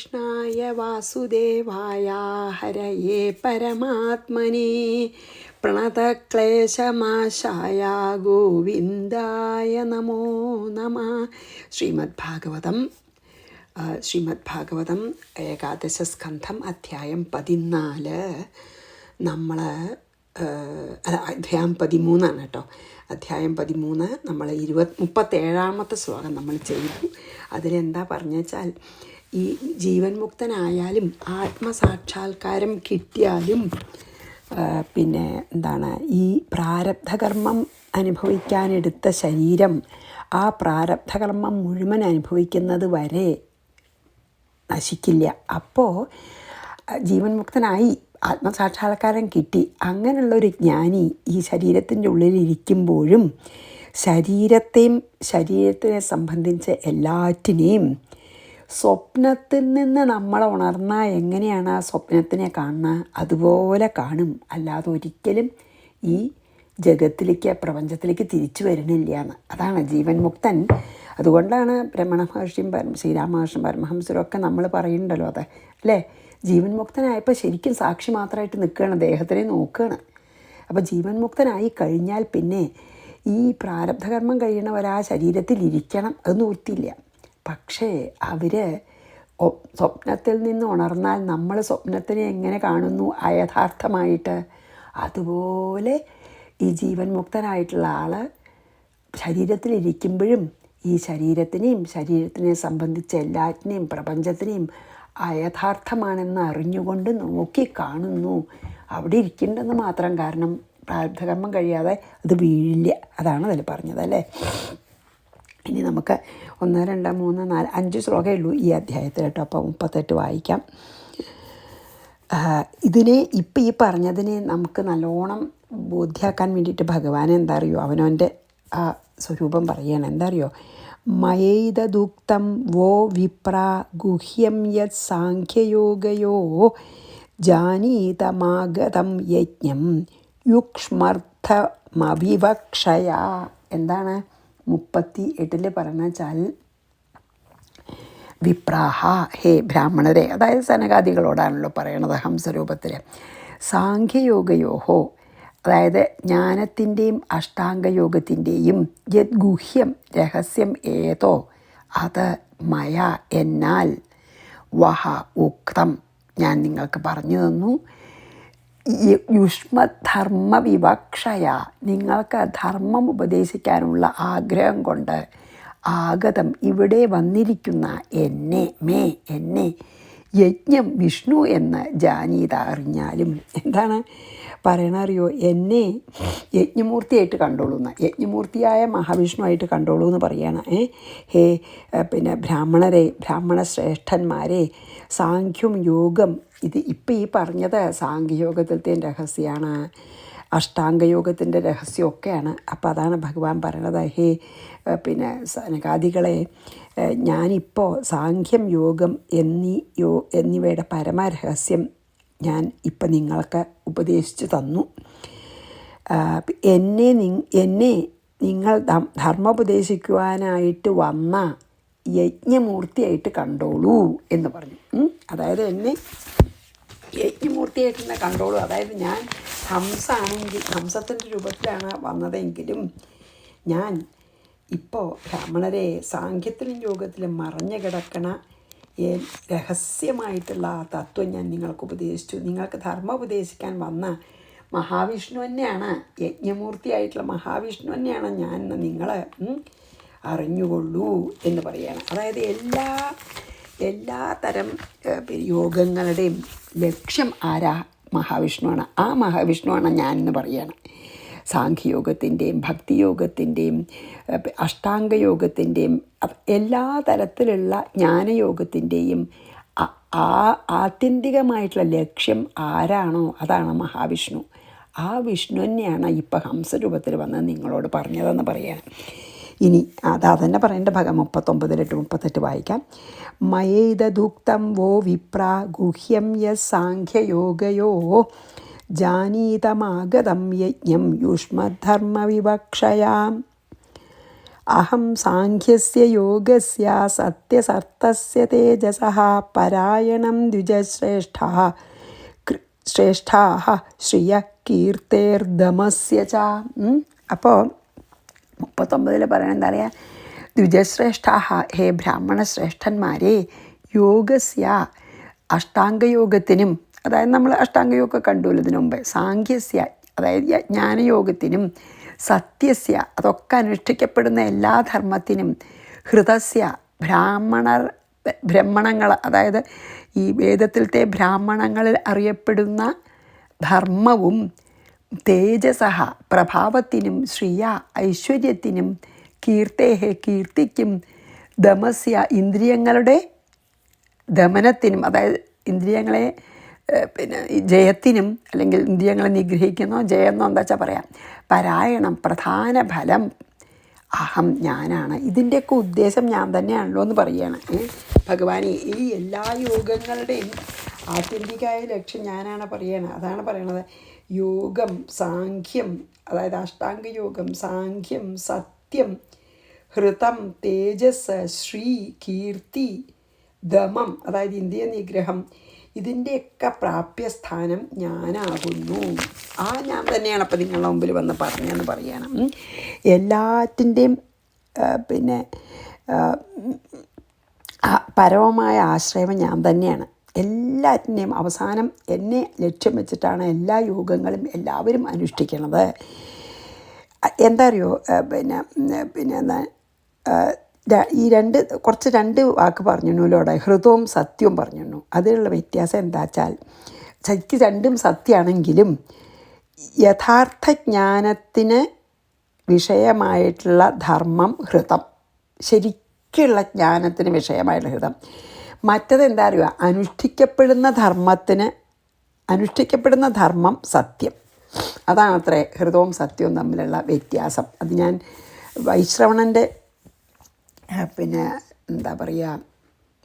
കൃഷ്ണായ വാസുദേവായ ഹരയേ പരമാത്മനേ പ്രണതക്ലേശനാശായ ഗോവിന്ദായ നമോ നമഃ. ശ്രീമദ്ഭാഗവതം ഏകാദശസ്കന്ധം അധ്യായം 14. നമ്മൾ അധ്യായം 13 കേട്ടോ. അധ്യായം 13 നമ്മൾ 37ാമത്തെ ശ്ലോകം നമ്മൾ ചെയ്തു. അതിലെന്താ പറഞ്ഞാൽ, ഈ ജീവൻ മുക്തനായാലും ആത്മസാക്ഷാത്കാരം കിട്ടിയാലും പിന്നെ എന്താണ്, ഈ പ്രാരബ്ധകർമ്മം അനുഭവിക്കാനെടുത്ത ശരീരം ആ പ്രാരബ്ധകർമ്മം മുഴുവൻ അനുഭവിക്കുന്നത് വരെ നശിക്കില്ല. അപ്പോൾ ജീവൻ മുക്തനായി ആത്മസാക്ഷാത്കാരം കിട്ടി. അങ്ങനെയുള്ളൊരു ജ്ഞാനി ഈ ശരീരത്തിൻ്റെ ഉള്ളിലിരിക്കുമ്പോഴും ശരീരത്തിനെ സംബന്ധിച്ച് എല്ലാറ്റിനെയും സ്വപ്നത്തിൽ നിന്ന് നമ്മൾ ഉണർന്നാൽ എങ്ങനെയാണ് ആ സ്വപ്നത്തിനെ കാണുന്നത് അതുപോലെ കാണും. അല്ലാതെ ഒരിക്കലും ഈ ജഗത്തിലേക്ക്, പ്രപഞ്ചത്തിലേക്ക് തിരിച്ചു വരുന്നില്ല എന്ന്. അതാണ് ജീവൻ മുക്തൻ. അതുകൊണ്ടാണ് രമണ മഹർഷിയും ശ്രീരാമകൃഷ്ണൻ പരമഹംസരും ഒക്കെ നമ്മൾ പറയുന്നുണ്ടല്ലോ, അത് അല്ലേ, ജീവൻ മുക്തനായപ്പോൾ ശരിക്കും സാക്ഷി മാത്രമായിട്ട് നിൽക്കുകയാണ്, ദേഹത്തിനെ നോക്കുകയാണ്. അപ്പോൾ ജീവൻ മുക്തനായി കഴിഞ്ഞാൽ പിന്നെ ഈ പ്രാരബ്ധകർമ്മം കഴിയണവർ ആ ശരീരത്തിലിരിക്കണം, അത് നിവൃത്തിയില്ല. പക്ഷേ അവർ സ്വപ്നത്തിൽ നിന്ന് ഉണർന്നാൽ നമ്മൾ സ്വപ്നത്തിനെ എങ്ങനെ കാണുന്നു അയഥാർത്ഥമായിട്ട്, അതുപോലെ ഈ ജീവൻ മുക്തനായിട്ടുള്ള ആൾ ശരീരത്തിലിരിക്കുമ്പോഴും ഈ ശരീരത്തിനെ സംബന്ധിച്ച എല്ലാറ്റിനെയും പ്രപഞ്ചത്തിനെയും അയഥാർത്ഥമാണെന്ന് അറിഞ്ഞുകൊണ്ട് നോക്കി കാണുന്നു. അവിടെ ഇരിക്കേണ്ടെന്ന് മാത്രം, കാരണം പ്രാരബ്ധകർമ്മം കഴിയാതെ അത് വീഴില്ല. അതാണ് അതിൽ പറഞ്ഞത് അല്ലേ. ഇനി നമുക്ക് 1, 2, 3, 4, 5 ശ്ലോകമേ ഉള്ളൂ ഈ അധ്യായത്തിൽ കേട്ടോ. അപ്പോൾ 38 വായിക്കാം. ഇപ്പം ഈ പറഞ്ഞതിനെ നമുക്ക് നല്ലോണം ബോധ്യമാക്കാൻ വേണ്ടിയിട്ട് ഭഗവാൻ എന്താ അറിയോ, അവനവൻ്റെ ആ സ്വരൂപം പറയുകയാണ്. എന്താ അറിയോ, മയൈതദുക്തം വോ വിപ്ര ഗുഹ്യം യത് സാഖ്യയോഗയോ ജാനീതമാഗതം യജ്ഞം യുക്ഷ്മർത്ഥമവിവക്ഷയ. എന്താണ് 38 പറഞ്ഞാൽ, വിപ്രാഹ, ഹേ ബ്രാഹ്മണരെ, അതായത് സനകാദികളോടാണല്ലോ പറയണത് ഹംസരൂപത്തിൽ. സാഖ്യയോഗയോഹോ, അതായത് ജ്ഞാനത്തിൻ്റെയും അഷ്ടാംഗയോഗത്തിൻ്റെയും യത് ഗുഹ്യം, രഹസ്യം ഏതോ അത് മയ, എന്നാൽ വഹ ഉക്തം, ഞാൻ നിങ്ങൾക്ക് പറഞ്ഞു തന്നു. യുഷ്മധർമ്മ വിവക്ഷയ, നിങ്ങൾക്ക് ധർമ്മം ഉപദേശിക്കാനുള്ള ആഗ്രഹം കൊണ്ട് ആഗതം, ഇവിടെ വന്നിരിക്കുന്ന എന്നെ യജ്ഞം വിഷ്ണു എന്ന് ജാനീത, അറിഞ്ഞാലും. എന്താണ് പറയണറിയോ, എന്നെ യജ്ഞമൂർത്തിയായിട്ട് കണ്ടോളൂ എന്ന്, യജ്ഞമൂർത്തിയായ മഹാവിഷ്ണുവായിട്ട് കണ്ടോളൂ എന്ന് പറയണം. ഹേ പിന്നെ ബ്രാഹ്മണരെ, ബ്രാഹ്മണ ശ്രേഷ്ഠന്മാരെ, സാഖ്യം യോഗം, ഇത് ഇപ്പം ഈ പറഞ്ഞത് സാഖ്യയോഗത്തിലത്തെ രഹസ്യമാണ്, അഷ്ടാംഗയോഗത്തിൻ്റെ രഹസ്യമൊക്കെയാണ്. അപ്പോൾ അതാണ് ഭഗവാൻ പറയണത്, ഹേ പിന്നെ സനകാദികളെ, ഞാനിപ്പോൾ സാഖ്യം യോഗം എന്നിവയുടെ പരമരഹസ്യം ഞാൻ ഇപ്പം നിങ്ങൾക്ക് ഉപദേശിച്ചു തന്നു. എന്നെ നിങ്ങൾ ധർമ്മോപദേശിക്കുവാനായിട്ട് വന്ന യജ്ഞമൂർത്തിയായിട്ട് കണ്ടോളൂ എന്ന് പറഞ്ഞു. അതായത് എന്നെ യജ്ഞമൂർത്തിയായിട്ട് തന്നെ കണ്ടോളൂ. അതായത് ഞാൻ ഹംസാണെങ്കിൽ, ഹംസത്തിൻ്റെ രൂപത്തിലാണ് വന്നതെങ്കിലും ഞാൻ ഇപ്പോൾ ബ്രാഹ്മണരെ സാഖ്യത്തിലും യോഗത്തിലും മറഞ്ഞു കിടക്കണ രഹസ്യമായിട്ടുള്ള ആ തത്വം ഞാൻ നിങ്ങൾക്ക് ഉപദേശിച്ചു. നിങ്ങൾക്ക് ധർമ്മം ഉപദേശിക്കാൻ വന്ന മഹാവിഷ്ണു തന്നെയാണ്, യജ്ഞമൂർത്തിയായിട്ടുള്ള മഹാവിഷ്ണു തന്നെയാണ് ഞാൻ എന്ന് നിങ്ങൾ അറിഞ്ഞുകൊള്ളൂ എന്ന് പറയുകയാണ്. അതായത് എല്ലാ തരം യോഗങ്ങളുടെയും ലക്ഷ്യം ആരാ? മഹാവിഷ്ണുവാണ്. ആ മഹാവിഷ്ണുവാണ് ഞാൻ എന്ന് പറയുകയാണ്. സാഖ്യയോഗത്തിൻ്റെയും ഭക്തിയോഗത്തിൻ്റെയും അഷ്ടാംഗയോഗത്തിൻ്റെയും എല്ലാ തരത്തിലുള്ള ജ്ഞാനയോഗത്തിൻ്റെയും ആത്യന്തികമായിട്ടുള്ള ലക്ഷ്യം ആരാണോ അതാണ് മഹാവിഷ്ണു. ആ വിഷ്ണു തന്നെയാണ് ഇപ്പം ഹംസരൂപത്തിൽ വന്ന് നിങ്ങളോട് പറഞ്ഞതെന്ന് പറയുകയാണ്. ഇനി അതന്നെ പറയേണ്ട ഭാഗം 39-38 വായിക്കാം. മയൈതദുക്തം വോ വിപ്ര ഗുഹ്യം യത് സാഖ്യയോഗയോ ജാനീതമാഗതം യജ്ഞം യുഷ്മധർമ്മ വിവക്ഷയാം. അഹം സാഖ്യസ്യ യോഗസ്യ സത്യസർത്ഥസ്യ തേജസഃ പരായണം ദ്വിജശ്രേഷ്ഠഃ ശ്രേഷ്ഠാഃ ശ്രിയ കീർത്തേർദമസ്യ ച. അപ്പോൾ 39 പറയണത് എന്താ പറയുക? ദ്വിജശ്രേഷ്ഠാഃ, ഹേ ബ്രാഹ്മണ ശ്രേഷ്ഠന്മാരെ, യോഗസ്യ അഷ്ടാംഗയോഗത്തിനും, അതായത് നമ്മൾ അഷ്ടാംഗയോഗം കണ്ടുല്ലോ ഇതിനു മുമ്പ്, സാഖ്യസ്യ അതായത് ജ്ഞാനയോഗത്തിനും, സത്യസ്യ അതൊക്കെ അനുഷ്ഠിക്കപ്പെടുന്ന എല്ലാ ധർമ്മത്തിനും, ഹൃതസ്യ ബ്രാഹ്മണങ്ങൾ അതായത് ഈ വേദത്തിലത്തെ ബ്രാഹ്മണങ്ങളിൽ അറിയപ്പെടുന്ന ധർമ്മവും, തേജസഃ പ്രഭാവത്തിനും, ശ്രിയ ഐശ്വര്യത്തിനും, കീർത്തേഹേ കീർത്തിക്കും, ദമസ്യ ഇന്ദ്രിയങ്ങളുടെ ദമനത്തിനും അതായത് ഇന്ദ്രിയങ്ങളെ ജയത്തിനും, അല്ലെങ്കിൽ ഇന്ദ്രിയങ്ങളെ നിഗ്രഹിക്കുന്നോ ജയെന്നോ എന്താ വെച്ചാൽ പറയാം, പരായണം പ്രധാന ഫലം അഹം ഞാനാണ്. ഇതിൻ്റെയൊക്കെ ഉദ്ദേശം ഞാൻ തന്നെയാണല്ലോ എന്ന് പറയുകയാണ് ഭഗവാൻ. ഈ എല്ലാ യോഗങ്ങളുടെയും ആത്യന്തികമായ ലക്ഷ്യം ഞാനാണ് പറയുകയാണ്. അതാണ് പറയണത്. യോഗം, സാഖ്യം അതായത് അഷ്ടാംഗ യോഗം, സാഖ്യം, സത്യം, ഹൃതം, തേജസ്, ശ്രീ, കീർത്തി, ദമം അതായത് ഇന്ദ്രിയ നിഗ്രഹം, ഇതിൻ്റെയൊക്കെ പ്രാപ്യസ്ഥാനം ഞാനാകുന്നു. ആ ഞാൻ തന്നെയാണ് അപ്പോൾ നിങ്ങളുടെ മുമ്പിൽ വന്ന് പറഞ്ഞതെന്ന് പറയണം. എല്ലാറ്റിൻ്റെയും പരമമായ ആശ്രയം ഞാൻ തന്നെയാണ്. എല്ലാറ്റിൻ്റെയും അവസാനം എന്നെ ലക്ഷ്യം വെച്ചിട്ടാണ് എല്ലാ യോഗങ്ങളും എല്ലാവരും അനുഷ്ഠിക്കുന്നത്. എന്താ അറിയോ, എന്താ ഈ രണ്ട് വാക്ക് പറഞ്ഞിരുന്നൂലോടെ, ഹൃദവും സത്യവും പറഞ്ഞിരുന്നു. അതിലുള്ള വ്യത്യാസം എന്താ വെച്ചാൽ, ശരിക്കും രണ്ടും സത്യമാണെങ്കിലും യഥാർത്ഥ ജ്ഞാനത്തിന് വിഷയമായിട്ടുള്ള ധർമ്മം ഹൃതം, ശരിക്കുള്ള ജ്ഞാനത്തിന് വിഷയമായിട്ടുള്ള ഹൃതം. മറ്റത് എന്താ അറിയുക, അനുഷ്ഠിക്കപ്പെടുന്ന ധർമ്മം സത്യം. അതാണത്രേ ഹൃദവും സത്യവും തമ്മിലുള്ള വ്യത്യാസം. അത് ഞാൻ വൈശ്രവണൻ്റെ എന്താ പറയുക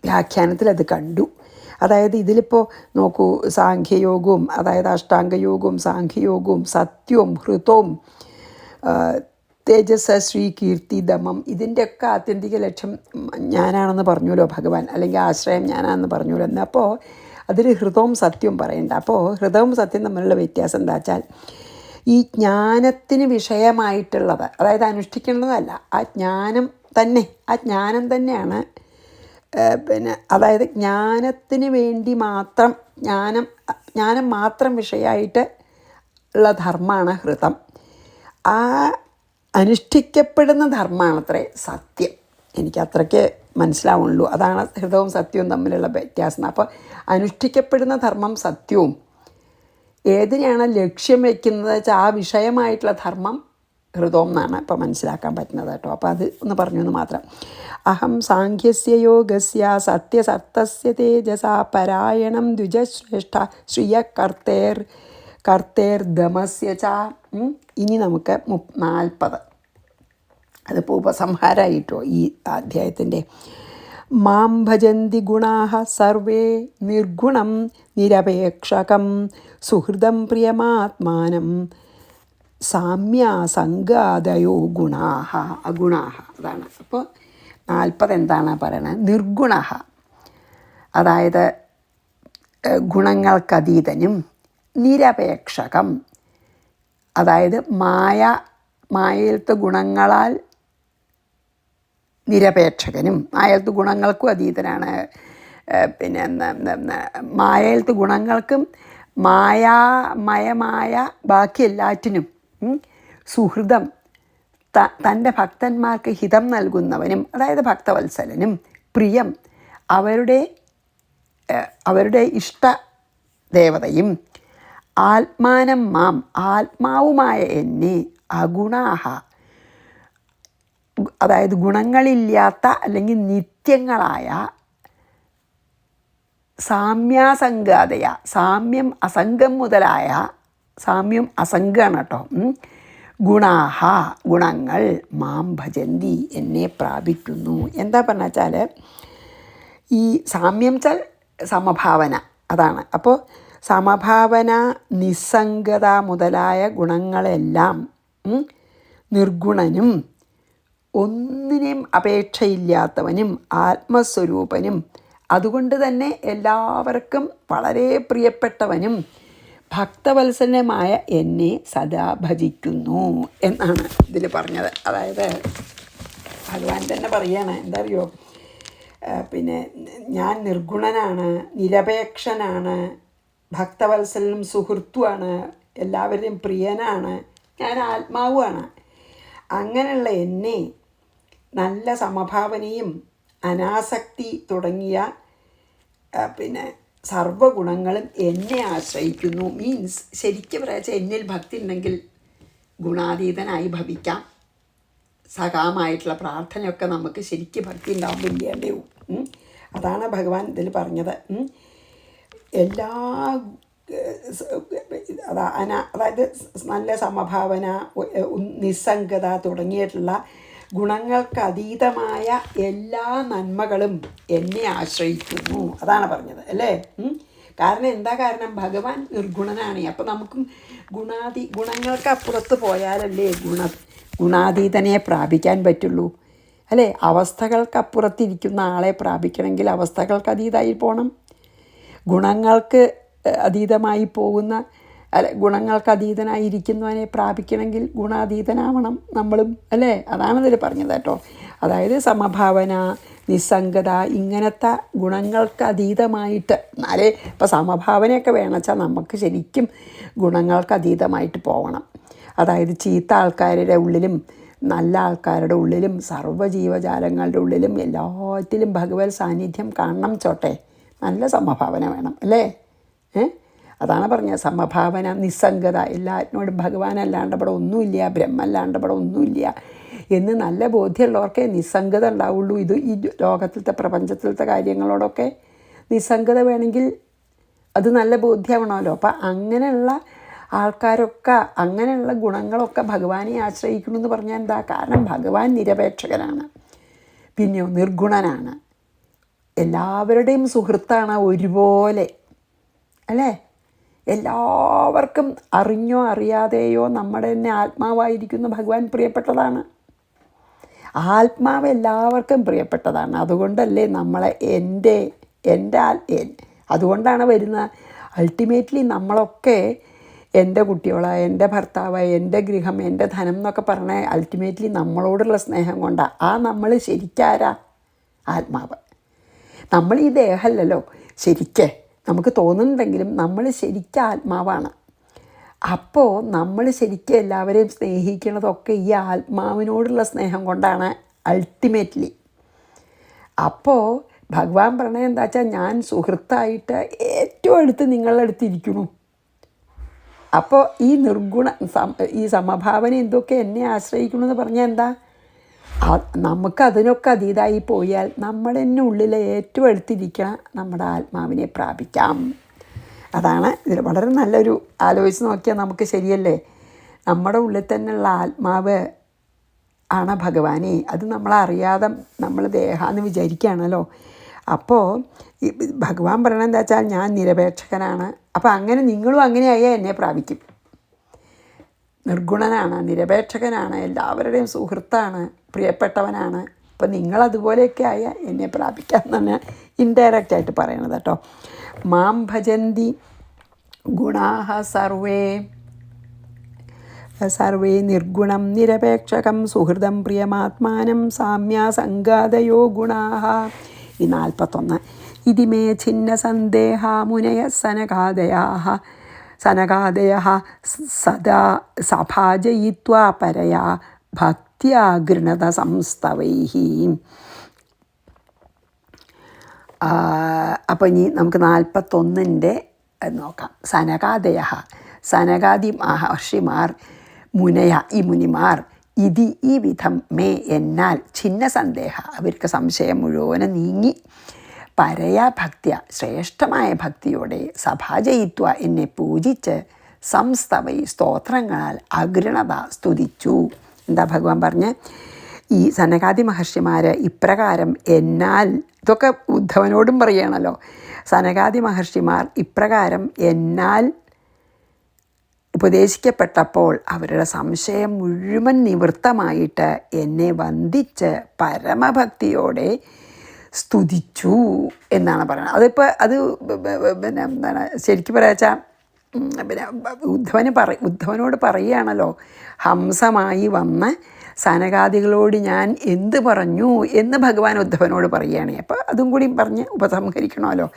വ്യാഖ്യാനത്തിൽ അത് കണ്ടു. അതായത് ഇതിലിപ്പോൾ നോക്കൂ, സാഖ്യയോഗവും അതായത് അഷ്ടാംഗയോഗവും സാഖ്യയോഗവും സത്യവും ഹൃതവും തേജസ്, ശ്രീ, കീർത്തി, ദമം ഇതിൻ്റെയൊക്കെ ആത്യന്തിക ലക്ഷ്യം ഞാനാണെന്ന് പറഞ്ഞുല്ലോ ഭഗവാൻ, അല്ലെങ്കിൽ ആശ്രയം ഞാനാണെന്ന് പറഞ്ഞുല്ലോ. എന്നപ്പോൾ അതിൽ ഹൃദവും സത്യവും പറയണ്ട. അപ്പോൾ ഹൃദവും സത്യം തമ്മിലുള്ള വ്യത്യാസം എന്താ വെച്ചാൽ, ഈ ജ്ഞാനത്തിന് വിഷയമായിട്ടുള്ളത് അതായത് അനുഷ്ഠിക്കേണ്ടതല്ല, ആ ജ്ഞാനം തന്നെയാണ്. അതായത് ജ്ഞാനത്തിന് വേണ്ടി മാത്രം, ജ്ഞാനം മാത്രം വിഷയമായിട്ട് ഉള്ള ധർമ്മമാണ് ഹൃതം. ആ അനുഷ്ഠിക്കപ്പെടുന്ന ധർമ്മമാണത്രേ സത്യം. എനിക്കത്രയ്ക്ക് മനസ്സിലാവുള്ളൂ. അതാണ് ഹൃദവും സത്യവും തമ്മിലുള്ള വ്യത്യാസം. അപ്പോൾ അനുഷ്ഠിക്കപ്പെടുന്ന ധർമ്മം സത്യവും, ഏതിനെയാണ് ലക്ഷ്യം വയ്ക്കുന്നത് വെച്ചാൽ ആ വിഷയമായിട്ടുള്ള ധർമ്മം ഹൃദവും എന്നാണ് ഇപ്പോൾ മനസ്സിലാക്കാൻ പറ്റുന്നത് കേട്ടോ. അപ്പോൾ അത് ഒന്ന് പറഞ്ഞു എന്ന് മാത്രം. അഹം സാഖ്യസ്യ യോഗസ്യ സത്യസർത്ഥസ്യ തേജസ പരായണം ദ്വിജശ്രേഷ്ഠ ശ്രിയ കർത്തേർദമസ്യ ച. ഇനി നമുക്ക് 40, അതിപ്പോൾ ഉപസംഹാരമായിട്ടോ ഈ അധ്യായത്തിൻ്റെ. മാം ഭജന്തി ഗുണാഃ സർവേ നിർഗുണം നിരപേക്ഷകം സുഹൃദം പ്രിയമാത്മാനം സാമ്യാസംഗാദയോ ഗുണാഃ അഗുണാഃ. അതാണ്. അപ്പോൾ 40 എന്താണ് പറയണത്? നിർഗുണഃ അതായത് ഗുണങ്ങൾക്കതീതനും, നിരപേക്ഷകം അതായത് മായയിലത്തെ ഗുണങ്ങളാൽ നിരപേക്ഷകനും, മായയിലത്തെ ഗുണങ്ങൾക്കും അതീതനാണ്. മായയിലത്തെ ഗുണങ്ങൾക്കും മായാമയമായ ബാക്കി എല്ലാറ്റിനും സുഹൃദം തൻ്റെ ഭക്തന്മാർക്ക് ഹിതം നൽകുന്നവനും അതായത് ഭക്തവത്സലനും, പ്രിയം അവരുടെ ഇഷ്ടദേവതയും, ആത്മാനം മാം ആത്മാവുമായ എന്നെ, അഗുണാഹ അതായത് ഗുണങ്ങളില്ലാത്ത അല്ലെങ്കിൽ നിത്യങ്ങളായ, സാമ്യാസംഗാതയ സാമ്യം അസംഗം മുതലായ, സാമ്യം അസംഗമാണ് കേട്ടോ, ഗുണാഹ ഗുണങ്ങൾ മാം ഭജന്തി എന്നെ പ്രാപിക്കുന്നു. എന്താ പറഞ്ഞ വെച്ചാൽ ഈ സാമ്യം വെച്ചാൽ സമഭാവന, അതാണ്. അപ്പോൾ സമഭാവന, നിസ്സംഗത മുതലായ ഗുണങ്ങളെല്ലാം നിർഗുണനും ഒന്നിനെയും അപേക്ഷയില്ലാത്തവനും ആത്മസ്വരൂപനും അതുകൊണ്ട് തന്നെ എല്ലാവർക്കും വളരെ പ്രിയപ്പെട്ടവനും ഭക്തവത്സലമായ എന്നെ സദാ ഭജിക്കുന്നു എന്നാണ് ഇതിൽ പറഞ്ഞത്. അതായത് ഭഗവാൻ തന്നെ പറയാണ്, എന്താ അറിയോ, പിന്നെ ഞാൻ നിർഗുണനാണ്, നിരപേക്ഷനാണ്, ഭക്തവത്സലനും സുഹൃത്തുമാണ്, എല്ലാവരുടെയും പ്രിയനാണ്, ഞാൻ ആത്മാവുമാണ്. അങ്ങനെയുള്ള എന്നെ നല്ല സമഭാവനയും അനാസക്തി തുടങ്ങിയ പിന്നെ സർവ്വഗുണങ്ങളും എന്നെ ആശ്രയിക്കുന്നു. മീൻസ് ശരിക്കും പറയാച്ചാൽ എന്നിൽ ഭക്തി ഉണ്ടെങ്കിൽ ഗുണാതീതനായി ഭവിക്കാം. സകാമായിട്ടുള്ള പ്രാർത്ഥനയൊക്കെ നമുക്ക് ശരിക്കും ഭക്തി ഉണ്ടാകുമ്പോൾ ഇല്ലേണ്ടേ. അതാണ് ഭഗവാൻ ഇതിൽ പറഞ്ഞത്. എല്ലാ അതായത് നല്ല സമഭാവന, നിസ്സംഗത തുടങ്ങിയിട്ടുള്ള ഗുണങ്ങൾക്ക് അതീതമായ എല്ലാ നന്മകളും എന്നെ ആശ്രയിക്കുന്നു. അതാണ് പറഞ്ഞത് അല്ലേ. കാരണം എന്താ കാരണം, ഭഗവാൻ നിർഗുണനാണ്. അപ്പം നമുക്കും ഗുണങ്ങൾക്ക് അപ്പുറത്ത് പോയാലല്ലേ ഗുണാതീതനെ പ്രാപിക്കാൻ പറ്റുള്ളൂ അല്ലേ. അവസ്ഥകൾക്കപ്പുറത്തിരിക്കുന്ന ആളെ പ്രാപിക്കണമെങ്കിൽ അവസ്ഥകൾക്ക് അതീതമായി പോകണം. ഗുണങ്ങൾക്ക് അതീതമായി പോകുന്ന ഗുണങ്ങൾക്ക് അതീതനായിരിക്കുന്നവനെ പ്രാപിക്കണമെങ്കിൽ ഗുണാതീതനാവണം നമ്മളും അല്ലേ. അതാണ് ഇതിൽ പറഞ്ഞത് കേട്ടോ. അതായത് സമഭാവന, നിസ്സംഗത ഇങ്ങനത്തെ ഗുണങ്ങൾക്ക് അതീതമായിട്ട്, എന്നാലേ ഇപ്പോൾ സമഭാവനയൊക്കെ വേണം വെച്ചാൽ നമുക്ക് ശരിക്കും ഗുണങ്ങൾക്ക് അതീതമായിട്ട് പോകണം. അതായത് ചീത്ത ആൾക്കാരുടെ ഉള്ളിലും നല്ല ആൾക്കാരുടെ ഉള്ളിലും സർവ്വജീവജാലങ്ങളുടെ ഉള്ളിലും എല്ലാറ്റിലും ഭഗവത് സാന്നിധ്യം കാണണം ചോട്ടെ. നല്ല സമഭാവന വേണം അല്ലേ. അതാണ് പറഞ്ഞത്, സമഭാവന, നിസ്സംഗത, എല്ലാറ്റിനോടും ഭഗവാനല്ലാണ്ട് ഇവിടെ ഒന്നുമില്ല, ബ്രഹ്മല്ലാണ്ട് ഇവിടെ ഒന്നുമില്ല എന്ന് നല്ല ബോധ്യമുള്ളവർക്കേ നിസ്സംഗത ഉണ്ടാവുള്ളൂ. ഈ ലോകത്തിലത്തെ പ്രപഞ്ചത്തിലത്തെ കാര്യങ്ങളോടൊക്കെ നിസ്സംഗത വേണമെങ്കിൽ അത് നല്ല ബോധ്യമാവണമല്ലോ. അപ്പം അങ്ങനെയുള്ള ആൾക്കാരൊക്കെ അങ്ങനെയുള്ള ഗുണങ്ങളൊക്കെ ഭഗവാനെ ആശ്രയിക്കണമെന്ന് പറഞ്ഞാൽ എന്താ കാരണം, ഭഗവാൻ നിരപേക്ഷകനാണ്, പിന്നെയോ നിർഗുണനാണ്, എല്ലാവരുടെയും സുഹൃത്താണ് ഒരുപോലെ അല്ലേ. എല്ലാവർക്കും അറിഞ്ഞോ അറിയാതെയോ നമ്മുടെ തന്നെ ആത്മാവായിരിക്കുന്ന ഭഗവാൻ പ്രിയപ്പെട്ടതാണ്. ആത്മാവ് എല്ലാവർക്കും പ്രിയപ്പെട്ടതാണ്. അതുകൊണ്ടല്ലേ നമ്മളെ അതുകൊണ്ടാണ് വരുന്നത്. അൾട്ടിമേറ്റ്ലി നമ്മളൊക്കെ എൻ്റെ കുട്ടിയോളാ, എൻ്റെ ഭർത്താവ്, എൻ്റെ ഗൃഹം, എൻ്റെ ധനം എന്നൊക്കെ പറഞ്ഞ അൾട്ടിമേറ്റ്ലി നമ്മളോടുള്ള സ്നേഹം കൊണ്ടാണ്. നമ്മൾ ശരിക്കാരാ? ആത്മാവ്. നമ്മൾ ഈ ദേഹമല്ലല്ലോ ശരിക്ക്, നമുക്ക് തോന്നുന്നുണ്ടെങ്കിലും നമ്മൾ ശരിക്കും ആത്മാവാണ്. അപ്പോൾ നമ്മൾ ശരിക്കും എല്ലാവരെയും സ്നേഹിക്കുന്നതൊക്കെ ഈ ആത്മാവിനോടുള്ള സ്നേഹം കൊണ്ടാണ് അൾട്ടിമേറ്റ്ലി. അപ്പോൾ ഭഗവാൻ പറഞ്ഞത് എന്താ വെച്ചാൽ, ഞാൻ സുഹൃത്തായിട്ട് ഏറ്റവും അടുത്ത് നിങ്ങളുടെ അടുത്തിരിക്കുന്നു. അപ്പോൾ ഈ ഈ സമഭാവന എന്തൊക്കെ എന്നെ ആശ്രയിക്കണമെന്ന് പറഞ്ഞാൽ എന്താ, നമുക്കതിനൊക്കെ അതീതമായി പോയാൽ നമ്മുടെ തന്നെ ഉള്ളിലെ ഏറ്റവും അടുത്തിരിക്കണം നമ്മുടെ ആത്മാവിനെ പ്രാപിക്കാം. അതാണ് ഇതിൽ വളരെ നല്ലൊരു ആലോചിച്ച് നോക്കിയാൽ നമുക്ക് ശരിയല്ലേ. നമ്മുടെ ഉള്ളിൽ തന്നെയുള്ള ആത്മാവ് ആണ് ഭഗവാനെ. അത് നമ്മളറിയാതെ നമ്മൾ ദേഹാന്ന് വിചാരിക്കുകയാണല്ലോ. അപ്പോൾ ഈ ഭഗവാൻ പറയണത് എന്താ വെച്ചാൽ, ഞാൻ നിരപേക്ഷകനാണ്. അപ്പോൾ അങ്ങനെ നിങ്ങളും അങ്ങനെയായാൽ എന്നെ പ്രാപിക്കും. നിർഗുണനാണ്, നിരപേക്ഷകനാണ്, എല്ലാവരുടെയും സുഹൃത്താണ്, പ്രിയപ്പെട്ടവനാണ്. അപ്പോൾ നിങ്ങളതുപോലെയൊക്കെ ആയാൽ എന്നെ പ്രാപിക്കാമെന്നാണ് ഇൻഡയറക്റ്റായിട്ട് പറയണത് കേട്ടോ. മാം ഭജന്തി ഗുണാഃ സർവേ നിർഗുണം നിരപേക്ഷകം സുഹൃദം പ്രിയമാത്മാനം സാമ്യാസംഗാദയോ ഗുണാഃ. ഈ 41 ഇതിമേ ഛിന്ന സന്ദേഹ മുനയ സനകാദയഃ സദാ സഭാജയിത്വാ പരയാ ഭക്ത്യാ ഗൃണത സംസ്തവൈഃ. അപ്പോൾ ഇനി നമുക്ക് 41 നോക്കാം. സനകാദി മഹർഷിമാർ, ഈ മുനിമാർ ഈ വിധം മേ എന്നാൽ ഛിന്ന സന്ദേഹ, അവർക്ക് സംശയം മുഴുവനും നീങ്ങി, പരയാ ഭക്തിയ ശ്രേഷ്ഠമായ ഭക്തിയോടെ സഭാജയിത്വ എന്നെ പൂജിച്ച് സംസ്തവൈ സ്തോത്രങ്ങളാൽ അഗൃണത സ്തുതിച്ചു. എന്താ ഭഗവാൻ പറഞ്ഞ്, ഈ സനകാദി മഹർഷിമാർ ഇപ്രകാരം എന്നാൽ, ഇതൊക്കെ ഉദ്ധവനോടും പറയുകയാണല്ലോ, സനകാദി മഹർഷിമാർ ഇപ്രകാരം എന്നാൽ ഉപദേശിക്കപ്പെട്ടപ്പോൾ അവരുടെ സംശയം മുഴുവൻ നിവൃത്തമായിട്ട് എന്നെ വന്ദിച്ച് പരമഭക്തിയോടെ സ്തുതിച്ചു എന്നാണ് പറയുന്നത്. അതിപ്പോൾ അത് പിന്നെ എന്താണ് ശരിക്കും പറയാച്ചാൽ പിന്നെ ഉദ്ധവനോട് പറയുകയാണല്ലോ, ഹംസമായി വന്ന് സനകാദികളോട് ഞാൻ എന്ത് പറഞ്ഞു എന്ന് ഭഗവാൻ ഉദ്ധവനോട് പറയുകയാണ്. അപ്പോൾ അതും കൂടി പറഞ്ഞ് ഉപസംഹരിക്കണമല്ലോ.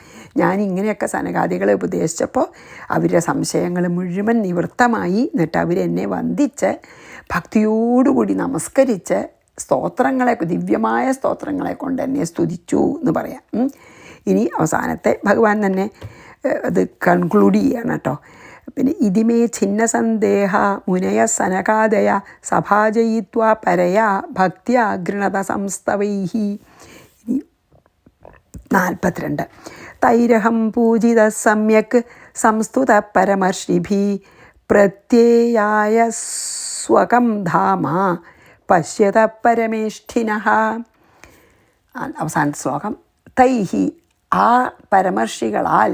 ഞാൻ ഇങ്ങനെയൊക്കെ സനകാദികളെ ഉപദേശിച്ചപ്പോൾ അവരുടെ സംശയങ്ങൾ മുഴുവൻ നിവൃത്തമായി. എന്നിട്ട് അവരെന്നെ വന്ദിച്ച് ഭക്തിയോടുകൂടി നമസ്കരിച്ച് ദിവ്യമായ സ്തോത്രങ്ങളെ കൊണ്ട് എന്നെ സ്തുതിച്ചു എന്ന് പറയാം. ഇനി അവസാനത്തെ ഭഗവാൻ തന്നെ അത് കൺക്ലൂഡ് ചെയ്യാണ് കേട്ടോ. പിന്നെ ഇതിമേ ഛിന്നസന്ദേഹ മുനയ സനകാദയ സഭാജയിത്വാ പരയാ ഭക്തിയാ ഗൃണത സംസ്തവൈഹി. ഇനി 42 തൈരഹം പൂജിത സമ്യക് സംസ്തുത പരമർഷിഭി പ്രത്യയായ സ്വകം ധാമ പശ്യത പരമേഷ്ഠിനഃ. അവസാനത്തെ ശ്ലോകം. തൈഹി ആ പരമർഷികളാൽ,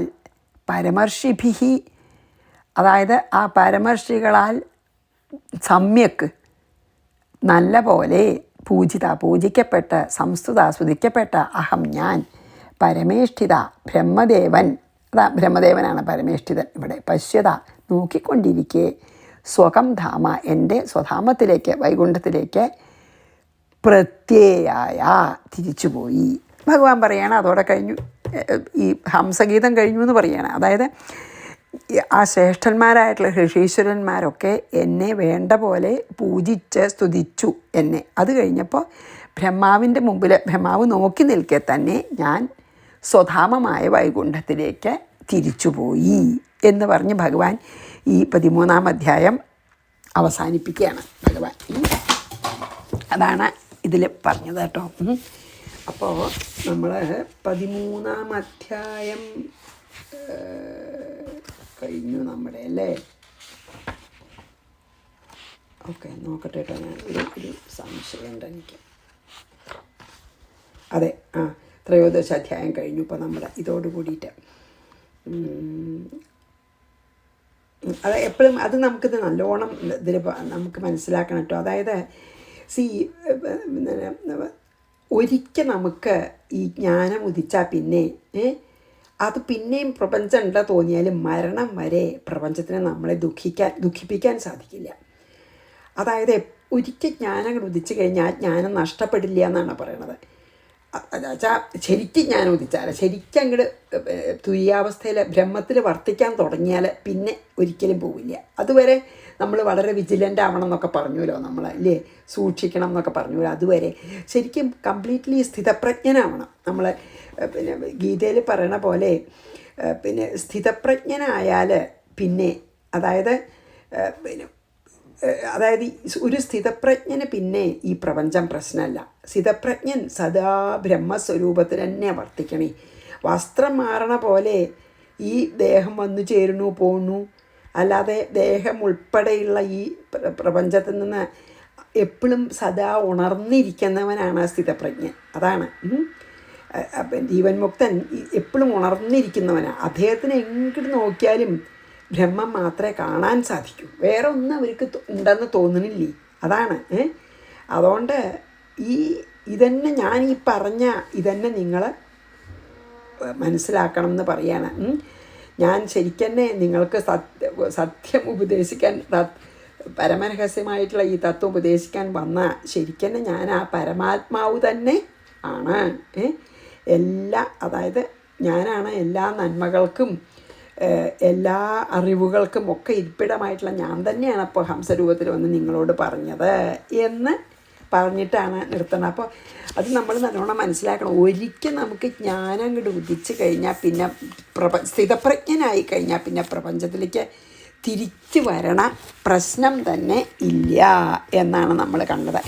പരമർഷിഭി അതായത് ആ പരമർഷികളാൽ സമ്യക്ക് നല്ല പോലെ പൂജിക്കപ്പെട്ട സ്തുതിക്കപ്പെട്ട അഹം ഞാൻ പരമേഷ്ഠിത ബ്രഹ്മദേവൻ, അതാ ബ്രഹ്മദേവനാണ് പരമേഷ്ഠിതൻ ഇവിടെ, പശ്യത നോക്കിക്കൊണ്ടിരിക്കെ സ്വകം ധാമ എൻ്റെ സ്വധാമത്തിലേക്ക് വൈകുണ്ഠത്തിലേക്ക് പ്രത്യയായ തിരിച്ചുപോയി. ഭഗവാൻ പറയുകയാണ് അതോടെ കഴിഞ്ഞു, ഈ ഹംസഗീതം കഴിഞ്ഞു എന്ന് പറയുകയാണ്. അതായത് ആ ശ്രേഷ്ഠന്മാരായിട്ടുള്ള ഋഷീശ്വരന്മാരൊക്കെ എന്നെ വേണ്ട പോലെ പൂജിച്ച് സ്തുതിച്ചു എന്നെ. അത് കഴിഞ്ഞപ്പോൾ ബ്രഹ്മാവിൻ്റെ മുമ്പിൽ ബ്രഹ്മാവ് നോക്കി നിൽക്കെ തന്നെ ഞാൻ സ്വധാമമായ വൈകുണ്ഠത്തിലേക്ക് തിരിച്ചുപോയി എന്ന് പറഞ്ഞ് ഭഗവാൻ ഈ 13-ാം അധ്യായം അവസാനിപ്പിക്കുകയാണ് ഭഗവാൻ. അതാണ് ഇതിൽ പറഞ്ഞത് കേട്ടോ. അപ്പോൾ നമ്മൾ 13-ാം അധ്യായം കഴിഞ്ഞു നമ്മുടെ അല്ലേ. ഓക്കെ, നോക്കട്ടെ കേട്ടോ. ഞാൻ ഒരു സംശയമുണ്ട് എനിക്ക്. അതെ, 13 അധ്യായം കഴിഞ്ഞു ഇപ്പോൾ നമ്മുടെ ഇതോട് കൂടിയിട്ട്. അത് എപ്പോഴും അത് നമുക്കിത് നല്ലോണം ഇതിൽ നമുക്ക് മനസ്സിലാക്കണം കേട്ടോ. അതായത് ഒരിക്കൽ നമുക്ക് ഈ ജ്ഞാനം ഉദിച്ചാൽ പിന്നെ അത് പിന്നെയും പ്രപഞ്ചം ഉണ്ടോ തോന്നിയാലും മരണം വരെ പ്രപഞ്ചത്തിനെ നമ്മളെ ദുഃഖിപ്പിക്കാൻ സാധിക്കില്ല. അതായത് ഒരിക്കൽ ജ്ഞാനം ഉദിച്ചു കഴിഞ്ഞാൽ ആ ജ്ഞാനം നഷ്ടപ്പെടില്ല എന്നാണ് പറയണത്. എന്നുവെച്ചാൽ ശരിക്കും ജ്ഞാനം ഉദിച്ചാൽ ശരിക്കും അങ്ങോട്ട് തുര്യാവസ്ഥയിൽ ബ്രഹ്മത്തിൽ വർത്തിക്കാൻ തുടങ്ങിയാൽ പിന്നെ ഒരിക്കലും പോവില്ല. അതുവരെ നമ്മൾ വളരെ വിജിലൻ്റ് ആവണം എന്നൊക്കെ പറഞ്ഞുല്ലോ, നമ്മൾ അല്ലേ, സൂക്ഷിക്കണം എന്നൊക്കെ പറഞ്ഞുല്ലോ. അതുവരെ ശരിക്കും കംപ്ലീറ്റ്ലി സ്ഥിതപ്രജ്ഞനാവണം നമ്മൾ. പിന്നെ ഗീതയിൽ പറയണ പോലെ പിന്നെ സ്ഥിതപ്രജ്ഞനായാൽ പിന്നെ അതായത് ഒരു സ്ഥിതപ്രജ്ഞന് പിന്നെ ഈ പ്രപഞ്ചം പ്രശ്നമല്ല. സ്ഥിതപ്രജ്ഞൻ സദാ ബ്രഹ്മസ്വരൂപത്തിൽ തന്നെ വർത്തിക്കണേ. വസ്ത്രം മാറണ പോലെ ഈ ദേഹം വന്നു ചേരുന്നു പോണു, അല്ലാതെ ദേഹം ഉൾപ്പെടെയുള്ള ഈ പ്രപഞ്ചത്തിൽ നിന്ന് എപ്പോഴും സദാ ഉണർന്നിരിക്കുന്നവനാണ് സ്ഥിതപ്രജ്ഞൻ. അതാണ് ജീവൻ മുക്തൻ, എപ്പോഴും ഉണർന്നിരിക്കുന്നവനാണ്. അദ്ദേഹത്തിന് എങ്ങോട്ട് നോക്കിയാലും ബ്രഹ്മം മാത്രമേ കാണാൻ സാധിക്കൂ, വേറെ ഒന്നും അവർക്ക് ഉണ്ടെന്ന് തോന്നുന്നില്ലേ. അതാണ്. അതുകൊണ്ട് ഇതന്നെ ഞാൻ ഈ പറഞ്ഞ ഇതന്നെ നിങ്ങൾ മനസ്സിലാക്കണം എന്ന് പറയാണ്. ഞാൻ ശരിക്കന്നെ നിങ്ങൾക്ക് സത്യം ഉപദേശിക്കാൻ, പരമരഹസ്യമായിട്ടുള്ള ഈ തത്വം ഉപദേശിക്കാൻ വന്ന ശരിക്കന്നെ ഞാൻ ആ പരമാത്മാവ് തന്നെ ആണ്. അതായത് ഞാനാണ് എല്ലാ നന്മകൾക്കും എല്ലാ അറിവുകൾക്കും ഒക്കെ ഇരിപ്പിടമായിട്ടുള്ള ഞാൻ തന്നെയാണ് അപ്പോൾ ഹംസരൂപത്തിൽ വന്ന് നിങ്ങളോട് പറഞ്ഞത് എന്ന് പറഞ്ഞിട്ടാണ് നിർത്തുന്നത്. അപ്പോൾ അത് നമ്മൾ നല്ലോണം മനസ്സിലാക്കണം. ഒരിക്കൽ നമുക്ക് ജ്ഞാനം അങ്ങോട്ട് ഉദിച്ച് കഴിഞ്ഞാൽ പിന്നെ സ്ഥിതപ്രജ്ഞനായി കഴിഞ്ഞാൽ പിന്നെ പ്രപഞ്ചത്തിലേക്ക് തിരിച്ചു വരണ പ്രശ്നം തന്നെ ഇല്ല എന്നാണ് നമ്മൾ കണ്ടത്.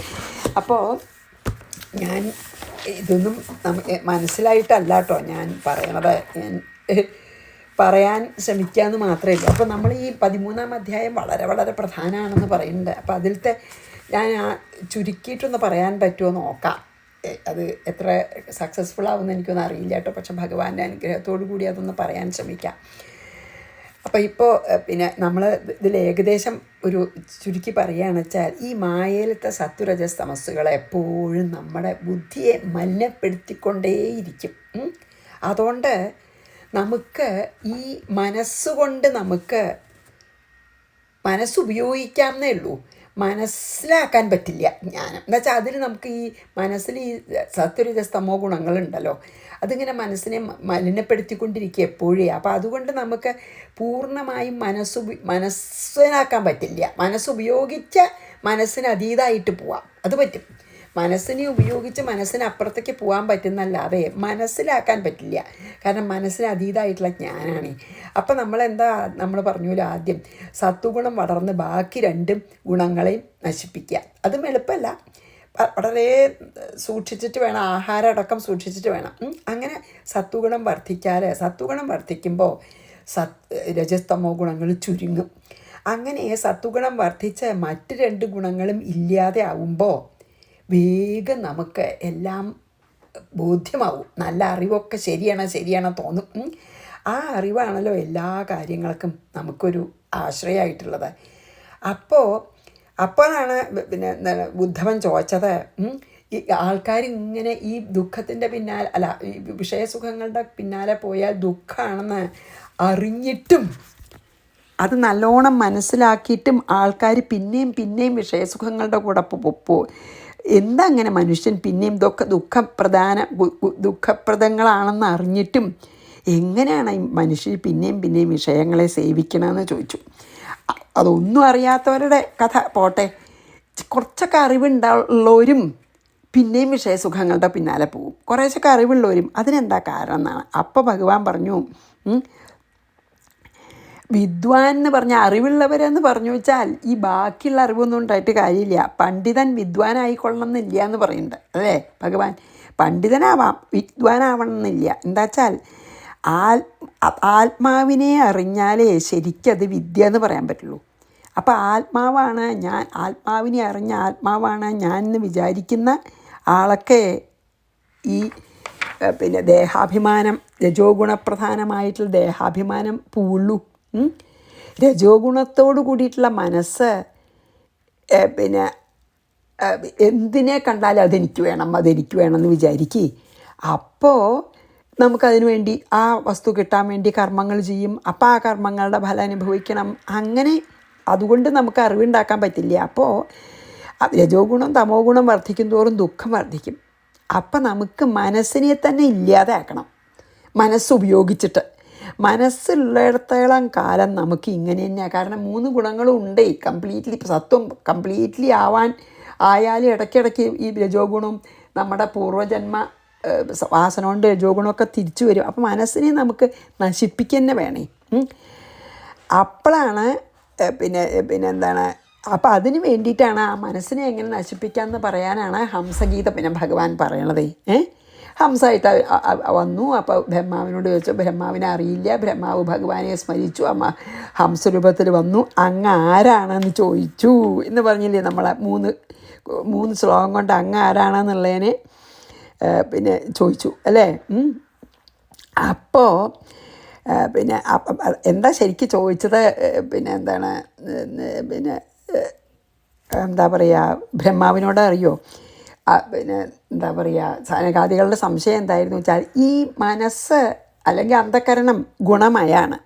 അപ്പോൾ ഞാൻ ഇതൊന്നും മനസ്സിലായിട്ടല്ല കേട്ടോ ഞാൻ പറയണത്, പറയാൻ ശ്രമിക്കാമെന്ന് മാത്രമേ ഉള്ളൂ. അപ്പോൾ നമ്മൾ ഈ 13-ാം അധ്യായം വളരെ വളരെ പ്രധാനമാണെന്ന് പറയുന്നുണ്ട്. അപ്പോൾ അതിലത്തെ ഞാൻ ചുരുക്കിയിട്ടൊന്ന് പറയാൻ പറ്റുമോ നോക്കാം. അത് എത്ര സക്സസ്ഫുൾ ആവുമെന്ന് എനിക്കൊന്നും അറിയില്ല കേട്ടോ. പക്ഷെ ഭഗവാന്റെ അനുഗ്രഹത്തോടു കൂടി അതൊന്ന് പറയാൻ ശ്രമിക്കാം. അപ്പോൾ ഇപ്പോൾ പിന്നെ നമ്മൾ ഇതിൽ ഏകദേശം ഒരു ചുരുക്കി പറയുകയാണെന്ന് വെച്ചാൽ ഈ മായയിലത്തെ സത്വരജസ് തമസ്സുകൾ എപ്പോഴും നമ്മുടെ ബുദ്ധിയെ മലിനപ്പെടുത്തിക്കൊണ്ടേയിരിക്കും. അതുകൊണ്ട് നമുക്ക് ഈ മനസ്സുകൊണ്ട് നമുക്ക് മനസ്സുപയോഗിക്കാമെന്നേ ഉള്ളൂ, മനസ്സിലാക്കാൻ പറ്റില്ല ജ്ഞാനം. എന്നുവെച്ചാൽ അതിൽ നമുക്ക് ഈ മനസ്സിൽ ഈ സത്വരജസ്തമോ ഗുണങ്ങളുണ്ടല്ലോ, അതിങ്ങനെ മനസ്സിനെ മലിനപ്പെടുത്തിക്കൊണ്ടിരിക്കുക എപ്പോഴേ. അപ്പോൾ അതുകൊണ്ട് നമുക്ക് പൂർണ്ണമായും മനസ്സിലാക്കാൻ പറ്റില്ല. മനസ്സുപയോഗിച്ച മനസ്സിന് അതീതമായിട്ട് പോവാം, അത് പറ്റും. മനസ്സിനെ ഉപയോഗിച്ച് മനസ്സിനപ്പുറത്തേക്ക് പോകാൻ പറ്റുന്നല്ലാതെ മനസ്സിലാക്കാൻ പറ്റില്ല. കാരണം മനസ്സിന് അതീതമായിട്ടുള്ള ജ്ഞാനമാണ്. അപ്പം നമ്മൾ പറഞ്ഞല്ലോ ആദ്യം സത്വഗുണം വളർന്ന് ബാക്കി രണ്ടും ഗുണങ്ങളെയും നശിപ്പിക്കുക. അതും എളുപ്പമല്ല, വളരെ സൂക്ഷിച്ചിട്ട് വേണം, ആഹാരം അടക്കം സൂക്ഷിച്ചിട്ട് വേണം. അങ്ങനെ സത്വഗുണം വർദ്ധിക്കുമ്പോൾ രജസ്തമോ ഗുണങ്ങൾ ചുരുങ്ങും. അങ്ങനെ സത്വഗുണം വർദ്ധിച്ച് മറ്റ് രണ്ട് ഗുണങ്ങളും ഇല്ലാതെ ആവുമ്പോൾ വേഗം നമുക്ക് എല്ലാം ബോധ്യമാവും. നല്ല അറിവൊക്കെ ശരിയാണ് തോന്നും. ആ അറിവാണല്ലോ എല്ലാ കാര്യങ്ങൾക്കും നമുക്കൊരു ആശ്രയമായിട്ടുള്ളത്. അപ്പോഴാണ് പിന്നെ ബുദ്ധവൻ ചോദിച്ചത്, ഈ ആൾക്കാർ ഇങ്ങനെ ഈ ദുഃഖത്തിൻ്റെ പിന്നാലെ ഈ വിഷയസുഖങ്ങളുടെ പിന്നാലെ പോയാൽ ദുഃഖമാണെന്ന് അറിഞ്ഞിട്ടും അത് നല്ലോണം മനസ്സിലാക്കിയിട്ടും ആൾക്കാർ പിന്നെയും വിഷയസുഖങ്ങളുടെ കൂടെ എന്താ അങ്ങനെ മനുഷ്യൻ പിന്നെയും ദുഃഖപ്രദങ്ങളാണെന്ന് അറിഞ്ഞിട്ടും എങ്ങനെയാണ് ഈ മനുഷ്യർ പിന്നെയും വിഷയങ്ങളെ സേവിക്കണമെന്ന് ചോദിച്ചു. അതൊന്നും അറിയാത്തവരുടെ കഥ പോട്ടെ, കുറച്ചൊക്കെ അറിവുള്ളവരും പിന്നെയും വിഷയസുഖങ്ങളുടെ പിന്നാലെ പോകും. കുറേശ്ശൊക്കെ അറിവുള്ളവരും. അതിനെന്താ കാരണം എന്നാണ്. അപ്പോൾ ഭഗവാൻ പറഞ്ഞു, വിദ്വാൻ എന്ന് പറഞ്ഞാൽ അറിവുള്ളവരെന്ന് പറഞ്ഞു വെച്ചാൽ ഈ ബാക്കിയുള്ള അറിവൊന്നും ഉണ്ടായിട്ട് കാര്യമില്ല. പണ്ഡിതൻ വിദ്വാനായിക്കൊള്ളണമെന്നില്ല എന്ന് പറയുന്നുണ്ട് അല്ലേ ഭഗവാൻ. പണ്ഡിതനാവാം, വിദ്വാനാവണമെന്നില്ല. എന്താ വെച്ചാൽ ആത്മാവിനെ അറിഞ്ഞാലേ ശരിക്കത് വിദ്യ എന്ന് പറയാൻ പറ്റുള്ളൂ. അപ്പോൾ ആത്മാവിനെ അറിഞ്ഞ ആത്മാവാണ് ഞാൻ എന്ന് വിചാരിക്കുന്ന ആളൊക്കെ ഈ പിന്നെ ദേഹാഭിമാനം, രജോ ഗുണപ്രധാനമായിട്ടുള്ള ദേഹാഭിമാനം പൂള്ളൂ. രജോ ഗുണത്തോട് കൂടിയിട്ടുള്ള മനസ്സ് പിന്നെ എന്തിനെ കണ്ടാലും അതെനിക്ക് വേണം എന്ന് വിചാരിക്കുക. അപ്പോൾ നമുക്കതിനു വേണ്ടി ആ വസ്തു കിട്ടാൻ വേണ്ടി കർമ്മങ്ങൾ ചെയ്യും. അപ്പോൾ ആ കർമ്മങ്ങളുടെ ഫലം അനുഭവിക്കണം. അങ്ങനെ അതുകൊണ്ട് നമുക്ക് അറിവുണ്ടാക്കാൻ പറ്റില്ല. അപ്പോൾ രജോ ഗുണം തമോ ഗുണം വർദ്ധിക്കും തോറും ദുഃഖം വർദ്ധിക്കും. അപ്പം നമുക്ക് മനസ്സിനെ തന്നെ ഇല്ലാതെ ആക്കണം. മനസ്സുപയോഗിച്ചിട്ട് മനസ്സുള്ളിടത്തോളം കാലം നമുക്ക് ഇങ്ങനെ തന്നെയാണ്. കാരണം 3 ഗുണങ്ങളും ഉണ്ട് കംപ്ലീറ്റ്ലി. സത്വം കംപ്ലീറ്റ്ലി ആയാലും ഇടയ്ക്കിടയ്ക്ക് ഈ രജോ ഗുണവും നമ്മുടെ പൂർവ്വജന്മ വാസന കൊണ്ട് രജോ ഗുണമൊക്കെ തിരിച്ചു വരും. അപ്പോൾ മനസ്സിനെ നമുക്ക് നശിപ്പിക്കുക തന്നെ വേണേ. അപ്പോഴാണ് പിന്നെ എന്താണ്, അപ്പോൾ അതിന് വേണ്ടിയിട്ടാണ് ആ മനസ്സിനെ എങ്ങനെ നശിപ്പിക്കാമെന്ന് പറയാനാണ് ഹംസഗീത പിന്നെ ഭഗവാൻ പറയണത്. ഹംസമായിട്ട് വന്നു. അപ്പോൾ ബ്രഹ്മാവിനോട് ചോദിച്ചു. ബ്രഹ്മാവിനെ അറിയില്ല. ബ്രഹ്മാവ് ഭഗവാനെ സ്മരിച്ചു. ഹംസരൂപത്തിൽ വന്നു. അങ്ങ് ആരാണെന്ന് ചോദിച്ചു എന്ന് പറഞ്ഞില്ലേ നമ്മളെ 3 ശ്ലോകം കൊണ്ട് അങ്ങ് ആരാണെന്നുള്ളതിനെ പിന്നെ ചോദിച്ചു അല്ലേ. അപ്പോൾ പിന്നെ എന്താ ശരിക്കും ചോദിച്ചത്, പിന്നെ എന്താണ്, പിന്നെ എന്താ പറയുക, ബ്രഹ്മാവിനോട് അറിയോ, പിന്നെ എന്താ പറയുക, സനകാദികളുടെ സംശയം എന്തായിരുന്നു വെച്ചാൽ ഈ മനസ്സ് അല്ലെങ്കിൽ അന്ധക്കരണം ഗുണമയാണ്,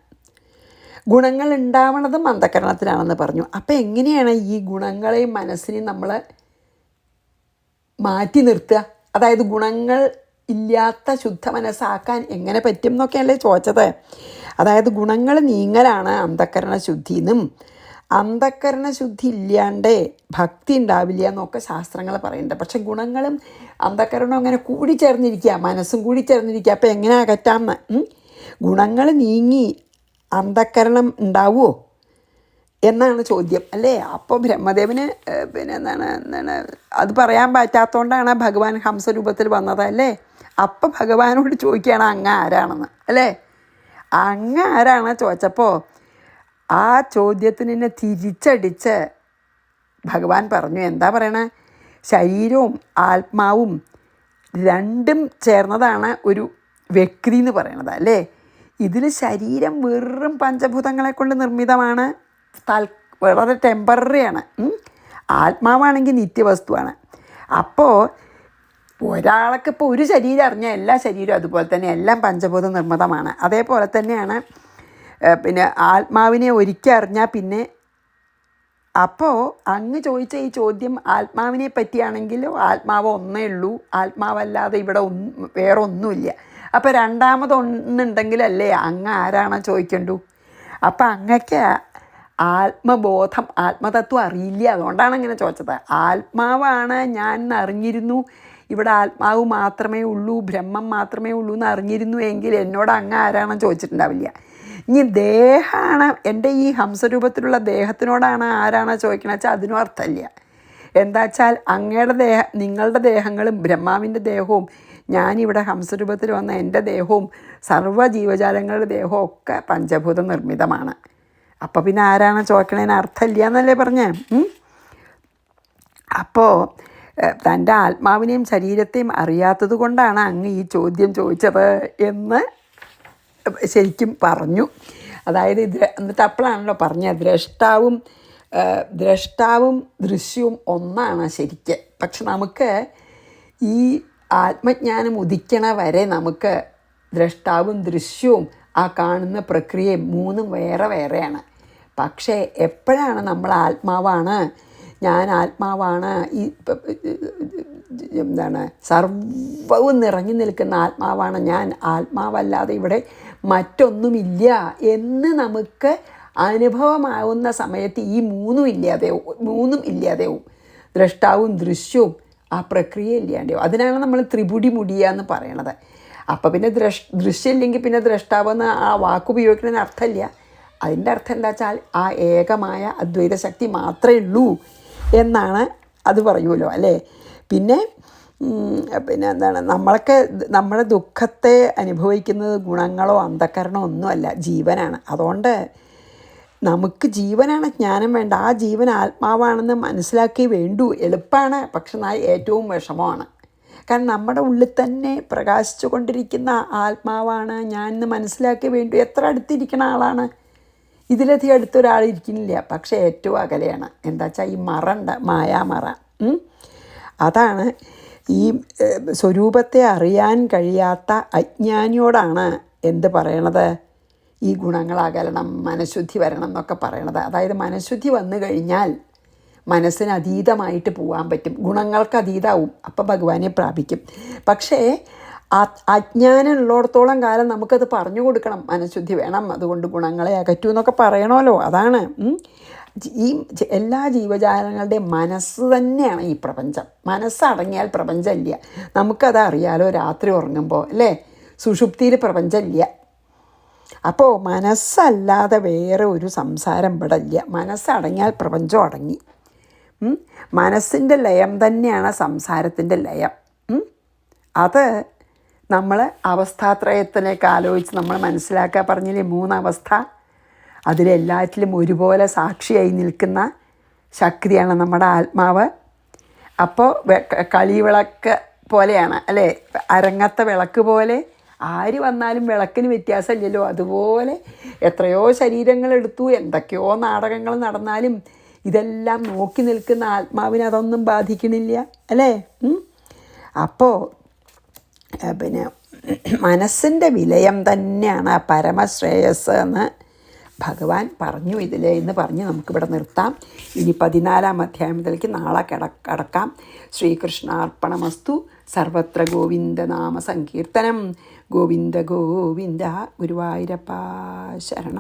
ഗുണങ്ങൾ ഉണ്ടാവണതും അന്ധക്കരണത്തിലാണെന്ന് പറഞ്ഞു. അപ്പോൾ എങ്ങനെയാണ് ഈ ഗുണങ്ങളെയും മനസ്സിനെയും നമ്മൾ മാറ്റി നിർത്തുക? അതായത് ഗുണങ്ങൾ ഇല്ലാത്ത ശുദ്ധ മനസ്സാക്കാൻ എങ്ങനെ പറ്റും എന്നൊക്കെയല്ലേ ചോദിച്ചത്. അതായത് ഗുണങ്ങൾ നീങ്ങലാണ് അന്ധക്കരണ ശുദ്ധി എന്നും അന്ധക്കരണ ശുദ്ധി ഇല്ലാണ്ട് ഭക്തി ഉണ്ടാവില്ല എന്നൊക്കെ ശാസ്ത്രങ്ങൾ പറയുന്നുണ്ട്. പക്ഷെ ഗുണങ്ങളും അന്ധക്കരണവും അങ്ങനെ കൂടിച്ചേർന്നിരിക്കുക, മനസ്സും കൂടിച്ചേർന്നിരിക്കുക. അപ്പോൾ എങ്ങനെ അകറ്റാമെന്ന്, ഗുണങ്ങൾ നീങ്ങി അന്ധക്കരണം ഉണ്ടാവുമോ എന്നാണ് ചോദ്യം അല്ലേ. അപ്പോൾ ബ്രഹ്മദേവന് പിന്നെ എന്താണ് അത് പറയാൻ പറ്റാത്തതുകൊണ്ടാണ് ഭഗവാൻ ഹംസരൂപത്തിൽ വന്നതല്ലേ. അപ്പം ഭഗവാനോട് ചോദിക്കുകയാണ് അങ്ങ് ആരാണെന്ന് അല്ലേ. അങ്ങ് ആരാണ് ചോദിച്ചപ്പോൾ ആ ചോദ്യത്തിന് എന്നെ തിരിച്ചടിച്ച് ഭഗവാൻ പറഞ്ഞു. എന്താ പറയണേ, ശരീരവും ആത്മാവും രണ്ടും ചേർന്നതാണ് ഒരു വ്യക്തി എന്ന് പറയണത് അല്ലേ. ഇതിൽ ശരീരം വെറും പഞ്ചഭൂതങ്ങളെ കൊണ്ട് നിർമ്മിതമാണ്, വളരെ ടെമ്പററിയാണ്. ആത്മാവാണെങ്കിൽ നിത്യവസ്തുവാണ്. അപ്പോൾ ഒരാൾക്ക് ഇപ്പോൾ ഒരു ശരീരം അറിഞ്ഞാൽ എല്ലാ ശരീരവും അതുപോലെ തന്നെ എല്ലാം പഞ്ചഭൂത നിർമ്മിതമാണ്. അതേപോലെ തന്നെയാണ് പിന്നെ ആത്മാവിനെ ഒരിക്കൽ അറിഞ്ഞാൽ പിന്നെ, അപ്പോൾ അങ്ങ് ചോദിച്ച ഈ ചോദ്യം ആത്മാവിനെ പറ്റിയാണെങ്കിലും ആത്മാവ് ഒന്നേ ഉള്ളൂ, ആത്മാവല്ലാതെ ഇവിടെ വേറെ ഒന്നുമില്ല. അപ്പോൾ രണ്ടാമതൊന്നുണ്ടെങ്കിലല്ലേ അങ്ങ് ആരാണോ ചോദിക്കണ്ടു. അപ്പം അങ്ങക്ക് ആത്മബോധം, ആത്മതത്വം അറിയില്ല, അതുകൊണ്ടാണ് അങ്ങനെ ചോദിച്ചത്. ആത്മാവാണ് ഞാൻ എന്നറിഞ്ഞിരുന്നു, ഇവിടെ ആത്മാവ് മാത്രമേ ഉള്ളൂ, ബ്രഹ്മം മാത്രമേ ഉള്ളൂ എന്ന് അറിഞ്ഞിരുന്നു എങ്കിൽ എന്നോട് അങ്ങ് ആരാണോ ചോദിച്ചിട്ടുണ്ടാവില്ല. ഇനി ദേഹമാണ്, എൻ്റെ ഈ ഹംസരൂപത്തിലുള്ള ദേഹത്തിനോടാണ് ആരാണോ ചോദിക്കണമെന്ന് വെച്ചാൽ അതിനും അർത്ഥമില്ല. എന്താ വെച്ചാൽ അങ്ങയുടെ നിങ്ങളുടെ ദേഹങ്ങളും ബ്രഹ്മാവിൻ്റെ ദേഹവും ഞാനിവിടെ ഹംസരൂപത്തിൽ വന്ന എൻ്റെ ദേഹവും സർവ്വ ജീവജാലങ്ങളുടെ ദേഹവും ഒക്കെ പഞ്ചഭൂത നിർമ്മിതമാണ്. അപ്പോൾ പിന്നെ ആരാണ് ചോദിക്കണതിന് അർത്ഥമില്ല എന്നല്ലേ പറഞ്ഞേ. അപ്പോൾ തൻ്റെ ആത്മാവിനെയും ശരീരത്തെയും അറിയാത്തത് കൊണ്ടാണ് അങ്ങ് ഈ ചോദ്യം ചോദിച്ചത് എന്ന് ശരിക്കും പറഞ്ഞു. അതായത് എന്നിട്ട് അപ്പോഴാണല്ലോ പറഞ്ഞത് ദ്രഷ്ടാവും ദൃശ്യവും ഒന്നാണ് ശരിക്ക്. പക്ഷെ നമുക്ക് ഈ ആത്മജ്ഞാനം ഉദിക്കണ വരെ നമുക്ക് ദ്രഷ്ടാവും ദൃശ്യവും ആ കാണുന്ന പ്രക്രിയയും മൂന്നും വേറെ വേറെയാണ്. പക്ഷേ എപ്പോഴാണ് നമ്മൾ ആത്മാവാണ്, ഞാൻ ആത്മാവാണ്, ഈ സർവ്വവും നിറഞ്ഞു നിൽക്കുന്ന ആത്മാവാണ് ഞാൻ, ആത്മാവല്ലാതെ ഇവിടെ മറ്റൊന്നുമില്ല എന്ന് നമുക്ക് അനുഭവമാവുന്ന സമയത്ത് ഈ മൂന്നും ഇല്ലാതെയാവും. ദ്രഷ്ടാവും ദൃശ്യവും ആ പ്രക്രിയ ഇല്ലാണ്ടാവും. അതിനാണ് നമ്മൾ ത്രിപുടി മുടിയ എന്ന് പറയണത്. അപ്പം പിന്നെ ദൃശ്യമില്ലെങ്കിൽ പിന്നെ ദ്രഷ്ടാവെന്ന് ആ വാക്കുപയോഗിക്കുന്നതിന് അർത്ഥമില്ല. അതിൻ്റെ അർത്ഥം എന്താ വെച്ചാൽ ആ ഏകമായ അദ്വൈത ശക്തി മാത്രമേ ഉള്ളൂ എന്നാണ് അത് പറയുമല്ലോ അല്ലേ. പിന്നെ എന്താണ്, നമ്മുടെ ദുഃഖത്തെ അനുഭവിക്കുന്നത് ഗുണങ്ങളോ അന്ധകരണമോ ഒന്നുമല്ല, ജീവനാണ്. അതുകൊണ്ട് നമുക്ക് ജീവനാണ് ജ്ഞാനം വേണ്ട. ആ ജീവൻ ആത്മാവാണെന്ന് മനസ്സിലാക്കി വേണ്ടൂ. എളുപ്പമാണ്, പക്ഷെ ഏറ്റവും വിഷമമാണ്. കാരണം നമ്മുടെ ഉള്ളിൽ തന്നെ പ്രകാശിച്ചു കൊണ്ടിരിക്കുന്ന ആത്മാവാണ് ഞാൻ എന്ന് മനസ്സിലാക്കി വേണ്ടു. എത്ര അടുത്തിരിക്കുന്ന ആളാണ്, ഇതിലധികം അടുത്തൊരാളിരിക്കുന്നില്ല, പക്ഷേ ഏറ്റവും അകലെയാണ്. എന്താ വെച്ചാൽ ഈ മായാമറ. അതാണ് ഈ സ്വരൂപത്തെ അറിയാൻ കഴിയാത്ത അജ്ഞാനിയോടാണ് എന്ത് പറയണത്, ഈ ഗുണങ്ങൾ അകലണം, മനഃശുദ്ധി വരണം എന്നൊക്കെ പറയണത്. അതായത് മനഃശുദ്ധി വന്നു കഴിഞ്ഞാൽ മനസ്സിന് അതീതമായിട്ട് പോകാൻ പറ്റും, ഗുണങ്ങൾക്ക് അതീതമാവും, അപ്പം ഭഗവാനെ പ്രാപിക്കും. പക്ഷേ അജ്ഞാനം ഉള്ളിടത്തോളം കാലം നമുക്കത് പറഞ്ഞു കൊടുക്കണം, മനഃശുദ്ധി വേണം, അതുകൊണ്ട് ഗുണങ്ങളെ അകറ്റൂ എന്നൊക്കെ പറയണമല്ലോ. അതാണ് ഈ എല്ലാ ജീവജാലങ്ങളുടെയും മനസ്സ് തന്നെയാണ് ഈ പ്രപഞ്ചം. മനസ്സടങ്ങിയാൽ പ്രപഞ്ചമില്ല. നമുക്കത് അറിയാലോ, രാത്രി ഉറങ്ങുമ്പോൾ അല്ലേ, സുഷുപ്തിയിൽ പ്രപഞ്ചമില്ല. അപ്പോൾ മനസ്സല്ലാതെ വേറെ ഒരു സംസാരം ഇവിടെ ഇല്ല. മനസ്സടങ്ങിയാൽ പ്രപഞ്ചം അടങ്ങി. മനസ്സിൻ്റെ ലയം തന്നെയാണ് സംസാരത്തിൻ്റെ ലയം. അത് നമ്മൾ അവസ്ഥാത്രയത്തിലേക്ക് ആലോചിച്ച് നമ്മൾ മനസ്സിലാക്കാൻ പറഞ്ഞില്ലേ, 3 അവസ്ഥ. അതിലെല്ലാറ്റിലും ഒരുപോലെ സാക്ഷിയായി നിൽക്കുന്ന ശക്തിയാണ് നമ്മുടെ ആത്മാവ്. അപ്പോൾ കളിവിളക്ക് പോലെയാണ് അല്ലേ, അരങ്ങത്തെ വിളക്ക് പോലെ. ആര് വന്നാലും വിളക്കിന് വ്യത്യാസമില്ലല്ലോ. അതുപോലെ എത്രയോ ശരീരങ്ങളെടുത്തു, എന്തൊക്കെയോ നാടകങ്ങൾ നടന്നാലും ഇതെല്ലാം നോക്കി നിൽക്കുന്ന ആത്മാവിന് അതൊന്നും ബാധിക്കണില്ല അല്ലേ. അപ്പോൾ പിന്നെ മനസ്സിൻ്റെ വിലയം തന്നെയാണ് പരമശ്രേയസ് എന്ന് ഭഗവാൻ പറഞ്ഞു എന്ന് പറഞ്ഞ് നമുക്കിവിടെ നിർത്താം. ഇനി 14-ാം അധ്യായത്തിലേക്ക് നാളെ കടക്കാം. ശ്രീകൃഷ്ണാർപ്പണമസ്തു. സർവത്ര ഗോവിന്ദനാമ സങ്കീർത്തനം. ഗോവിന്ദ ഗോവിന്ദ. ഗുരുവായൂരപ്പ ശരണം.